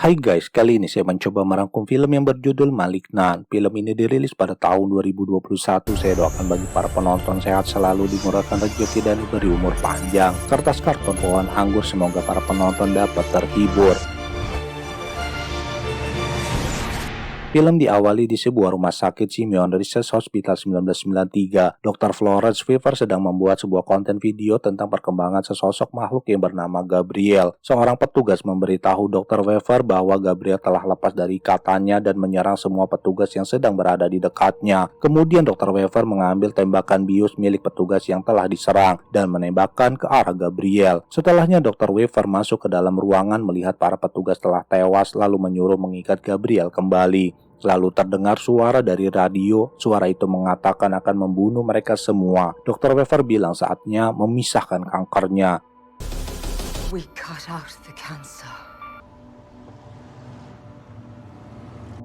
Hai guys, kali ini saya mencoba merangkum film yang berjudul Malignant. Film ini dirilis pada tahun 2021. Saya doakan bagi para penonton sehat selalu, dimurahkan rezeki dan diberi umur panjang. Kertas karton pohon anggur, semoga para penonton dapat terhibur. Film diawali di sebuah rumah sakit Simeon Research Hospital 1993. Dr. Florence Weaver sedang membuat sebuah konten video tentang perkembangan sesosok makhluk yang bernama Gabriel. Seorang petugas memberitahu Dr. Weaver bahwa Gabriel telah lepas dari ikatannya dan menyerang semua petugas yang sedang berada di dekatnya. Kemudian Dr. Weaver mengambil tembakan bius milik petugas yang telah diserang dan menembakkan ke arah Gabriel. Setelahnya Dr. Weaver masuk ke dalam ruangan melihat para petugas telah tewas lalu menyuruh mengikat Gabriel kembali. Lalu terdengar suara dari radio. Suara itu mengatakan akan membunuh mereka semua. Dr. Weaver bilang saatnya memisahkan kankernya. We cut out the cancer.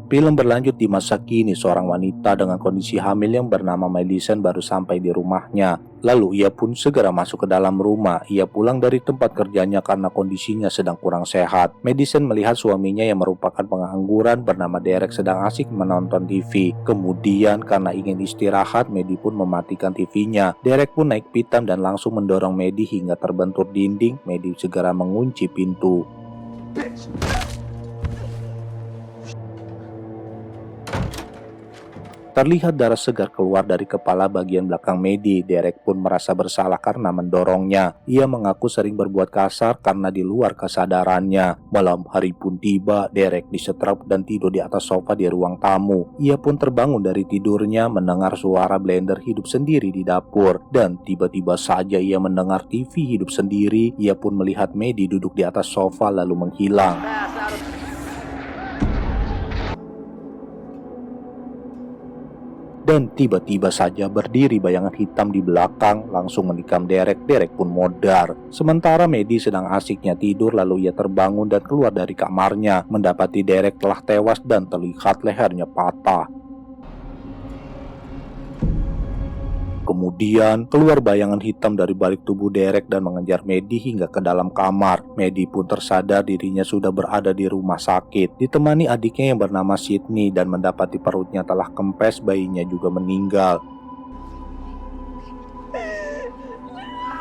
Film berlanjut di masa kini. Seorang wanita dengan kondisi hamil yang bernama Madison baru sampai di rumahnya. Lalu ia pun segera masuk ke dalam rumah. Ia pulang dari tempat kerjanya karena kondisinya sedang kurang sehat. Madison melihat suaminya yang merupakan pengangguran bernama Derek sedang asik menonton TV. Kemudian karena ingin istirahat, Maddie pun mematikan TV-nya. Derek pun naik pitam dan langsung mendorong Maddie hingga terbentur dinding. Maddie segera mengunci pintu. Terlihat darah segar keluar dari kepala bagian belakang Maddie. Derek pun merasa bersalah karena mendorongnya. Ia mengaku sering berbuat kasar karena di luar kesadarannya. Malam hari pun tiba. Derek disetrap dan tidur di atas sofa di ruang tamu. Ia pun terbangun dari tidurnya mendengar suara blender hidup sendiri di dapur. Dan tiba-tiba saja ia mendengar TV hidup sendiri. Ia pun melihat Maddie duduk di atas sofa lalu menghilang. Dan tiba-tiba saja berdiri bayangan hitam di belakang langsung menikam Derek. Derek pun modar. Sementara Maddie sedang asiknya tidur lalu ia terbangun dan keluar dari kamarnya. Mendapati Derek telah tewas dan terlihat lehernya patah. Kemudian keluar bayangan hitam dari balik tubuh Derek dan mengejar Maddie hingga ke dalam kamar. Maddie pun tersadar dirinya sudah berada di rumah sakit. Ditemani adiknya yang bernama Sydney dan mendapati perutnya telah kempes, bayinya juga meninggal.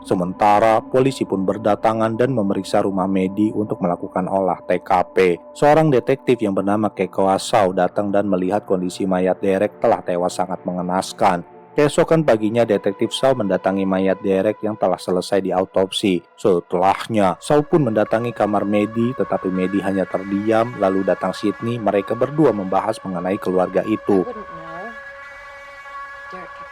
Sementara polisi pun berdatangan dan memeriksa rumah Maddie untuk melakukan olah TKP. Seorang detektif yang bernama Keiko Asau datang dan melihat kondisi mayat Derek telah tewas sangat mengenaskan. Keesokan paginya, detektif Shaw mendatangi mayat Derek yang telah selesai diautopsi. Setelahnya, Shaw pun mendatangi kamar Maddie, tetapi Maddie hanya terdiam. Lalu datang Sydney. Mereka berdua membahas mengenai keluarga itu.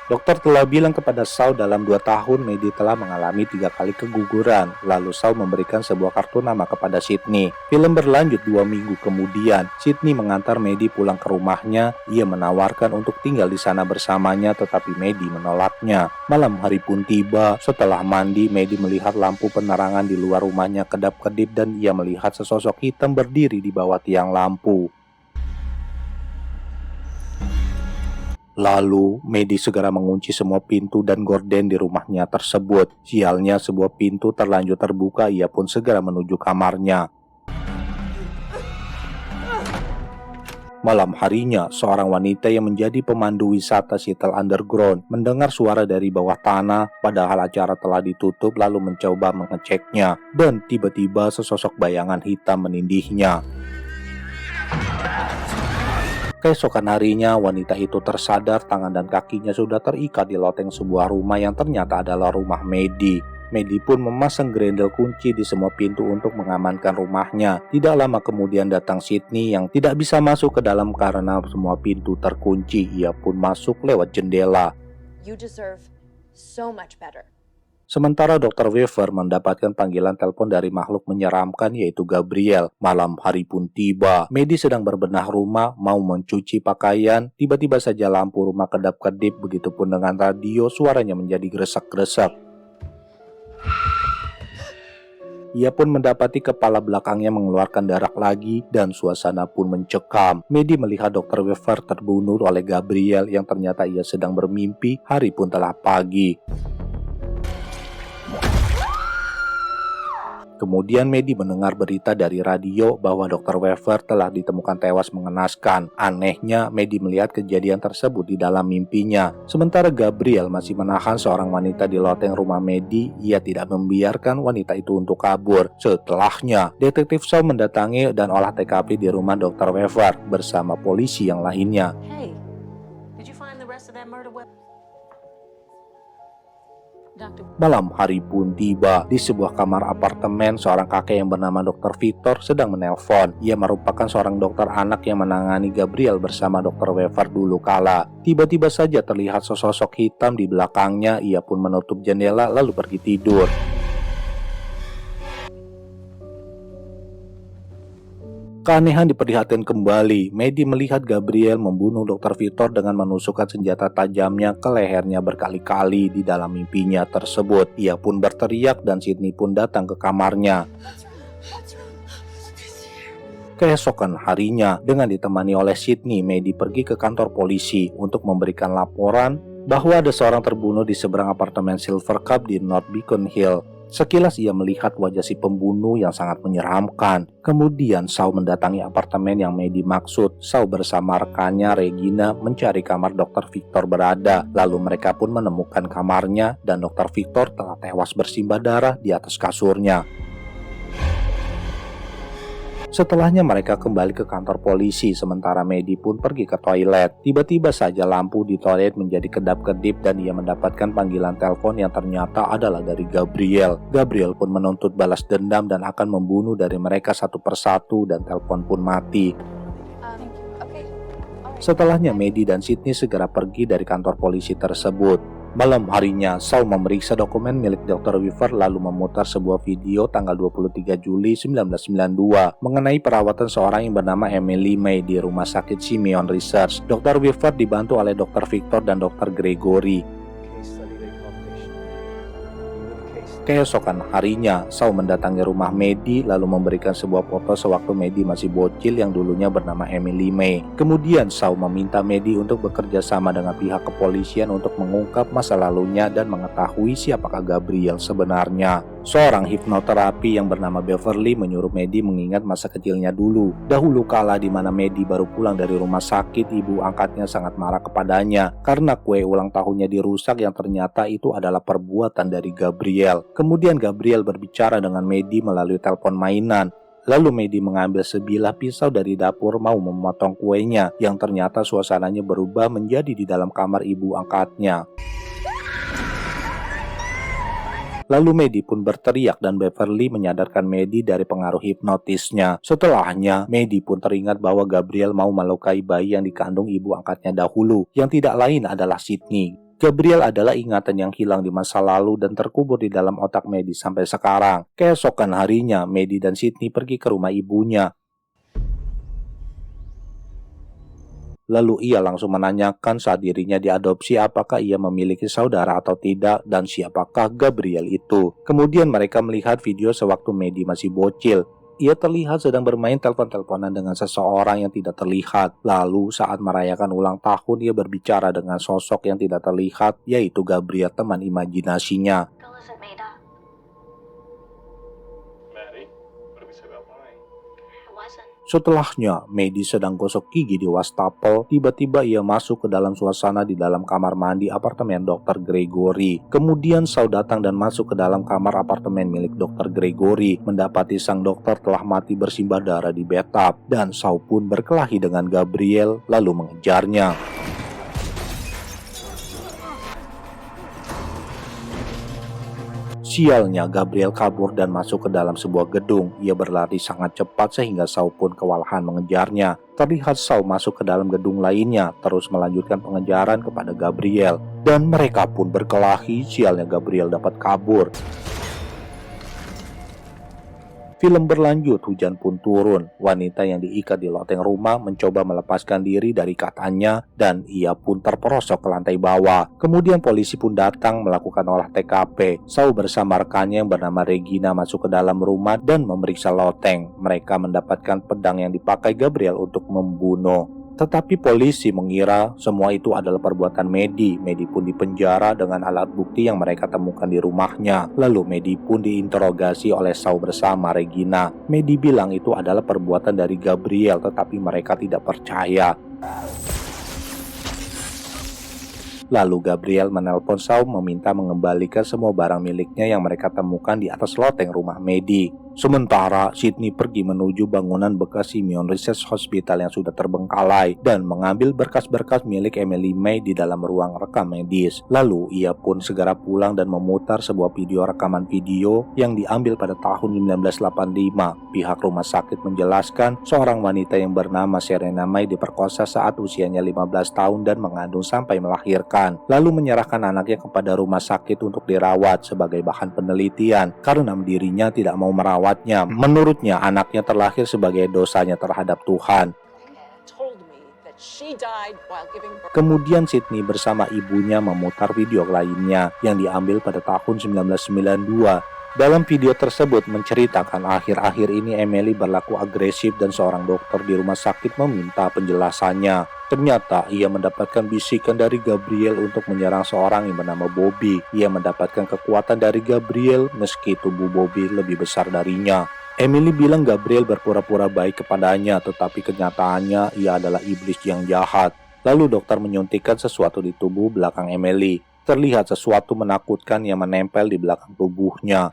Dokter telah bilang kepada Shaw dalam 2 tahun Maddie telah mengalami 3 kali keguguran. Lalu Shaw memberikan sebuah kartu nama kepada Sydney. Film berlanjut 2 minggu kemudian. Sydney mengantar Maddie pulang ke rumahnya. Ia menawarkan untuk tinggal di sana bersamanya, tetapi Maddie menolaknya. Malam hari pun tiba. Setelah mandi, Maddie melihat lampu penerangan di luar rumahnya kedap-kedip dan ia melihat sesosok hitam berdiri di bawah tiang lampu. Lalu, Maddie segera mengunci semua pintu dan gorden di rumahnya tersebut. Sialnya, sebuah pintu terlanjur terbuka. Ia pun segera menuju kamarnya. Malam harinya, seorang wanita yang menjadi pemandu wisata Seattle Underground mendengar suara dari bawah tanah, padahal acara telah ditutup, lalu mencoba mengeceknya. Dan tiba-tiba sesosok bayangan hitam menindihnya. Keesokan harinya, wanita itu tersadar tangan dan kakinya sudah terikat di loteng sebuah rumah yang ternyata adalah rumah Maddie. Maddie pun memasang grendel kunci di semua pintu untuk mengamankan rumahnya. Tidak lama kemudian datang Sydney yang tidak bisa masuk ke dalam karena semua pintu terkunci. Ia pun masuk lewat jendela. You deserve so much better. Sementara Dr. Weaver mendapatkan panggilan telepon dari makhluk menyeramkan yaitu Gabriel. Malam hari pun tiba. Maddie sedang berbenah rumah, mau mencuci pakaian. Tiba-tiba saja lampu rumah kedap-kedip, begitupun dengan radio, suaranya menjadi gresek-gresek. Ia pun mendapati kepala belakangnya mengeluarkan darah lagi dan suasana pun mencekam. Maddie melihat Dr. Weaver terbunuh oleh Gabriel yang ternyata ia sedang bermimpi. Hari pun telah pagi. Kemudian Maddie mendengar berita dari radio bahwa Dr. Weaver telah ditemukan tewas mengenaskan. Anehnya, Maddie melihat kejadian tersebut di dalam mimpinya. Sementara Gabriel masih menahan seorang wanita di loteng rumah Maddie, ia tidak membiarkan wanita itu untuk kabur. Setelahnya, detektif Shaw mendatangi dan olah TKP di rumah Dr. Weaver bersama polisi yang lainnya. Hey, did you find the rest of that murder weapon? Malam hari pun tiba. Di sebuah kamar apartemen, seorang kakek yang bernama Dr. Victor sedang menelpon. Ia merupakan seorang dokter anak yang menangani Gabriel bersama Dr. Weaver dulu kala. Tiba-tiba saja terlihat sesosok hitam di belakangnya. Ia pun menutup jendela lalu pergi tidur. Keanehan diperlihatkan kembali. Maddie melihat Gabriel membunuh Dr. Victor dengan menusukkan senjata tajamnya ke lehernya berkali-kali di dalam mimpinya tersebut. Ia pun berteriak dan Sydney pun datang ke kamarnya. Keesokan harinya, dengan ditemani oleh Sydney, Maddie pergi ke kantor polisi untuk memberikan laporan bahwa ada seorang terbunuh di seberang apartemen Silver Cup di North Beacon Hill. Sekilas ia melihat wajah si pembunuh yang sangat menyeramkan. Kemudian Shaw mendatangi apartemen yang Maddie maksud. Shaw bersama rekannya Regina mencari kamar Dr. Victor berada. Lalu mereka pun menemukan kamarnya dan Dr. Victor telah tewas bersimbah darah di atas kasurnya. Setelahnya mereka kembali ke kantor polisi, sementara Maddie pun pergi ke toilet. Tiba-tiba saja lampu di toilet menjadi kedap-kedip dan ia mendapatkan panggilan telepon yang ternyata adalah dari Gabriel. Gabriel pun menuntut balas dendam dan akan membunuh dari mereka satu persatu dan telepon pun mati. Setelahnya Maddie dan Sydney segera pergi dari kantor polisi tersebut. Malam harinya, Shaw memeriksa dokumen milik Dr. Weaver lalu memutar sebuah video tanggal 23 Juli 1992 mengenai perawatan seorang yang bernama Emily May di Rumah Sakit Simeon Research. Dr. Weaver dibantu oleh Dr. Victor dan Dr. Gregory. Keesokan harinya, Shaw mendatangi rumah Maddie lalu memberikan sebuah foto sewaktu Maddie masih bocil yang dulunya bernama Emily May. Kemudian Shaw meminta Maddie untuk bekerja sama dengan pihak kepolisian untuk mengungkap masa lalunya dan mengetahui siapakah Gabriel sebenarnya. Seorang hipnoterapi yang bernama Beverly menyuruh Maddie mengingat masa kecilnya dulu. Dahulu kala di mana Maddie baru pulang dari rumah sakit, ibu angkatnya sangat marah kepadanya karena kue ulang tahunnya dirusak yang ternyata itu adalah perbuatan dari Gabriel. Kemudian Gabriel berbicara dengan Maddie melalui telepon mainan. Lalu Maddie mengambil sebilah pisau dari dapur mau memotong kuenya yang ternyata suasananya berubah menjadi di dalam kamar ibu angkatnya. Lalu Maddie pun berteriak dan Beverly menyadarkan Maddie dari pengaruh hipnotisnya. Setelahnya, Maddie pun teringat bahwa Gabriel mau melukai bayi yang dikandung ibu angkatnya dahulu, yang tidak lain adalah Sydney. Gabriel adalah ingatan yang hilang di masa lalu dan terkubur di dalam otak Maddie sampai sekarang. Keesokan harinya, Maddie dan Sydney pergi ke rumah ibunya. Lalu ia langsung menanyakan saat dirinya diadopsi apakah ia memiliki saudara atau tidak dan siapakah Gabriel itu. Kemudian mereka melihat video sewaktu Maddie masih bocil. Ia terlihat sedang bermain telepon-teleponan dengan seseorang yang tidak terlihat. Lalu saat merayakan ulang tahun ia berbicara dengan sosok yang tidak terlihat, yaitu Gabriel teman imajinasinya. Setelahnya, Maddie sedang gosok gigi di wastafel. Tiba-tiba ia masuk ke dalam suasana di dalam kamar mandi apartemen Dr. Gregory. Kemudian Shaw datang dan masuk ke dalam kamar apartemen milik Dr. Gregory. Mendapati sang dokter telah mati bersimbah darah di bathtub. Dan Shaw pun berkelahi dengan Gabriel lalu mengejarnya. Sialnya, Gabriel kabur dan masuk ke dalam sebuah gedung. Ia berlari sangat cepat sehingga Shaw pun kewalahan mengejarnya. Terlihat Shaw masuk ke dalam gedung lainnya, terus melanjutkan pengejaran kepada Gabriel. Dan mereka pun berkelahi, sialnya Gabriel dapat kabur. Film berlanjut, hujan pun turun. Wanita yang diikat di loteng rumah mencoba melepaskan diri dari ikatannya dan ia pun terperosok ke lantai bawah. Kemudian polisi pun datang melakukan olah TKP. Shaw bersama rekannya yang bernama Regina masuk ke dalam rumah dan memeriksa loteng. Mereka mendapatkan pedang yang dipakai Gabriel untuk membunuh. Tetapi polisi mengira semua itu adalah perbuatan Maddie. Maddie pun dipenjara dengan alat bukti yang mereka temukan di rumahnya. Lalu Maddie pun diinterogasi oleh Shaw bersama Regina. Maddie bilang itu adalah perbuatan dari Gabriel, tetapi mereka tidak percaya. Lalu Gabriel menelpon Shaw meminta mengembalikan semua barang miliknya yang mereka temukan di atas loteng rumah Maddie. Sementara Sydney pergi menuju bangunan bekas Simeon Research Hospital yang sudah terbengkalai dan mengambil berkas-berkas milik Emily May di dalam ruang rekam medis. Lalu ia pun segera pulang dan memutar sebuah video rekaman video yang diambil pada tahun 1985. Pihak rumah sakit menjelaskan seorang wanita yang bernama Serena May diperkosa saat usianya 15 tahun dan mengandung sampai melahirkan. Lalu menyerahkan anaknya kepada rumah sakit untuk dirawat sebagai bahan penelitian karena dirinya tidak mau merawat. Menurutnya, anaknya terlahir sebagai dosanya terhadap Tuhan. Kemudian Sydney bersama ibunya memutar video lainnya yang diambil pada tahun 1992. Dalam video tersebut menceritakan akhir-akhir ini Emily berlaku agresif dan seorang dokter di rumah sakit meminta penjelasannya. Ternyata ia mendapatkan bisikan dari Gabriel untuk menyerang seorang yang bernama Bobby. Ia mendapatkan kekuatan dari Gabriel meski tubuh Bobby lebih besar darinya. Emily bilang Gabriel berpura-pura baik kepadanya, tetapi kenyataannya ia adalah iblis yang jahat. Lalu dokter menyuntikkan sesuatu di tubuh belakang Emily. Terlihat sesuatu menakutkan yang menempel di belakang tubuhnya.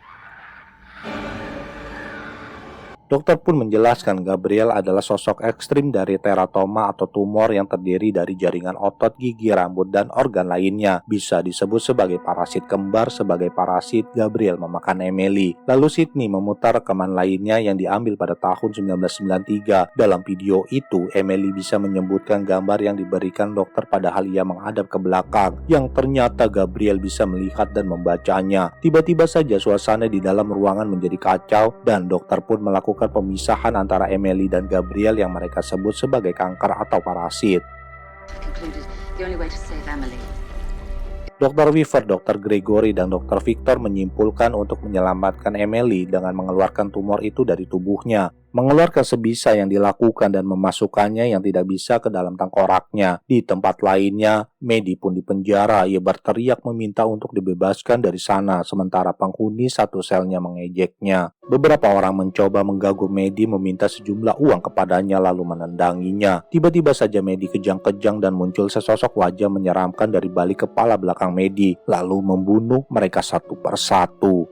Dokter pun menjelaskan Gabriel adalah sosok ekstrim dari teratoma atau tumor yang terdiri dari jaringan otot, gigi, rambut, dan organ lainnya. Bisa disebut sebagai parasit kembar. Sebagai parasit, Gabriel memakan Emily. Lalu Sydney memutar rekaman lainnya yang diambil pada tahun 1993. Dalam video itu, Emily bisa menyebutkan gambar yang diberikan dokter padahal ia menghadap ke belakang, yang ternyata Gabriel bisa melihat dan membacanya. Tiba-tiba saja suasana di dalam ruangan menjadi kacau dan dokter pun melakukan pemisahan antara Emily dan Gabriel yang mereka sebut sebagai kanker atau parasit. Dr. Weaver, Dr. Gregory, dan Dr. Victor menyimpulkan untuk menyelamatkan Emily dengan mengeluarkan tumor itu dari tubuhnya. Mengeluarkan sebisa yang dilakukan dan memasukkannya yang tidak bisa ke dalam tengkoraknya. Di tempat lainnya, Maddie pun dipenjara. Ia berteriak meminta untuk dibebaskan dari sana, sementara penghuni satu selnya mengejeknya. Beberapa orang mencoba mengganggu Maddie meminta sejumlah uang kepadanya lalu menendanginya. Tiba-tiba saja Maddie kejang-kejang dan muncul sesosok wajah menyeramkan dari balik kepala belakang Maddie, lalu membunuh mereka satu persatu.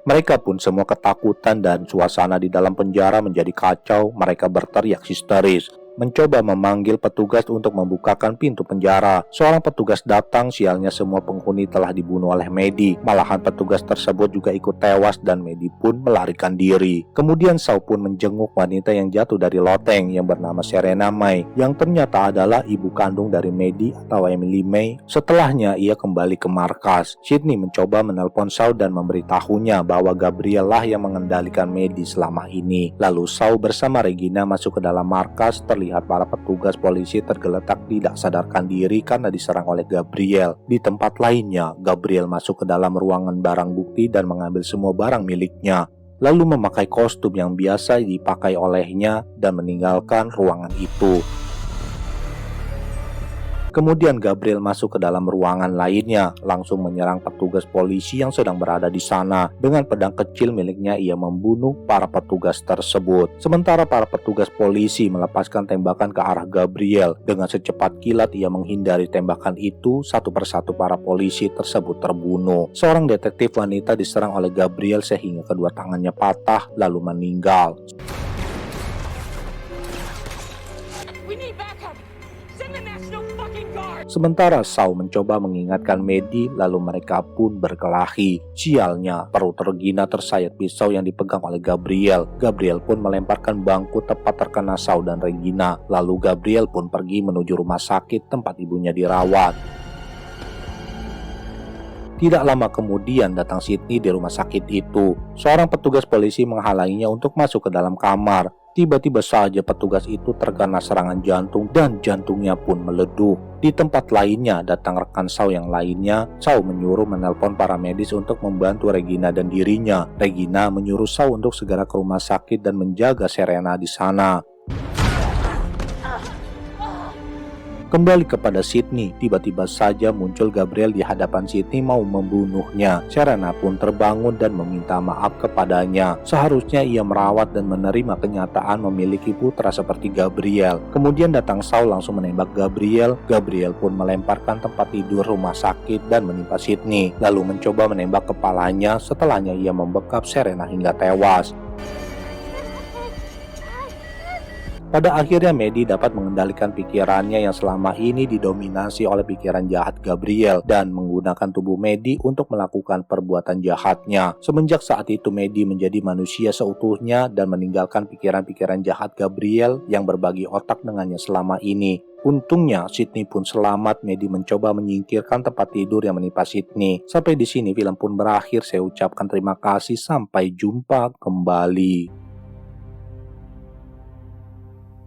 Mereka pun semua ketakutan dan suasana di dalam penjara menjadi kacau. Mereka berteriak histeris, mencoba memanggil petugas untuk membukakan pintu penjara. Seorang petugas datang, sialnya semua penghuni telah dibunuh oleh Maddie. Malahan petugas tersebut juga ikut tewas dan Maddie pun melarikan diri. Kemudian Shaw pun menjenguk wanita yang jatuh dari loteng yang bernama Serena May, yang ternyata adalah ibu kandung dari Maddie atau Emily May. Setelahnya ia kembali ke markas. Sydney mencoba menelpon Shaw dan memberitahunya bahwa Gabriel lah yang mengendalikan Maddie selama ini. Lalu Shaw bersama Regina masuk ke dalam markas. Terlihat para petugas polisi tergeletak tidak sadarkan diri karena diserang oleh Gabriel. Di tempat lainnya, Gabriel masuk ke dalam ruangan barang bukti dan mengambil semua barang miliknya, lalu memakai kostum yang biasa dipakai olehnya dan meninggalkan ruangan itu. Kemudian Gabriel masuk ke dalam ruangan lainnya, langsung menyerang petugas polisi yang sedang berada di sana. Dengan pedang kecil miliknya ia membunuh para petugas tersebut. Sementara para petugas polisi melepaskan tembakan ke arah Gabriel. Dengan secepat kilat ia menghindari tembakan itu, satu persatu para polisi tersebut terbunuh. Seorang detektif wanita diserang oleh Gabriel sehingga kedua tangannya patah lalu meninggal. Sementara Shaw mencoba mengingatkan Maddie, lalu mereka pun berkelahi. Sialnya, perut Regina tersayat pisau yang dipegang oleh Gabriel. Gabriel pun melemparkan bangku tepat terkena Shaw dan Regina. Lalu Gabriel pun pergi menuju rumah sakit tempat ibunya dirawat. Tidak lama kemudian datang Sydney di rumah sakit itu. Seorang petugas polisi menghalanginya untuk masuk ke dalam kamar. Tiba-tiba saja petugas itu terkena serangan jantung dan jantungnya pun meleduk. Di tempat lainnya datang rekan Shaw yang lainnya. Shaw menyuruh menelpon para medis untuk membantu Regina dan dirinya. Regina menyuruh Shaw untuk segera ke rumah sakit dan menjaga Serena di sana. Kembali kepada Sydney, tiba-tiba saja muncul Gabriel di hadapan Sydney mau membunuhnya. Serena pun terbangun dan meminta maaf kepadanya. Seharusnya ia merawat dan menerima kenyataan memiliki putra seperti Gabriel. Kemudian datang Shaw langsung menembak Gabriel. Gabriel pun melemparkan tempat tidur rumah sakit dan menimpa Sydney. Lalu mencoba menembak kepalanya, setelahnya ia membekap Serena hingga tewas. Pada akhirnya Maddie dapat mengendalikan pikirannya yang selama ini didominasi oleh pikiran jahat Gabriel dan menggunakan tubuh Maddie untuk melakukan perbuatan jahatnya. Semenjak saat itu Maddie menjadi manusia seutuhnya dan meninggalkan pikiran-pikiran jahat Gabriel yang berbagi otak dengannya selama ini. Untungnya Sydney pun selamat. Maddie mencoba menyingkirkan tempat tidur yang menimpa Sydney. Sampai di sini film pun berakhir. Saya ucapkan terima kasih, sampai jumpa kembali.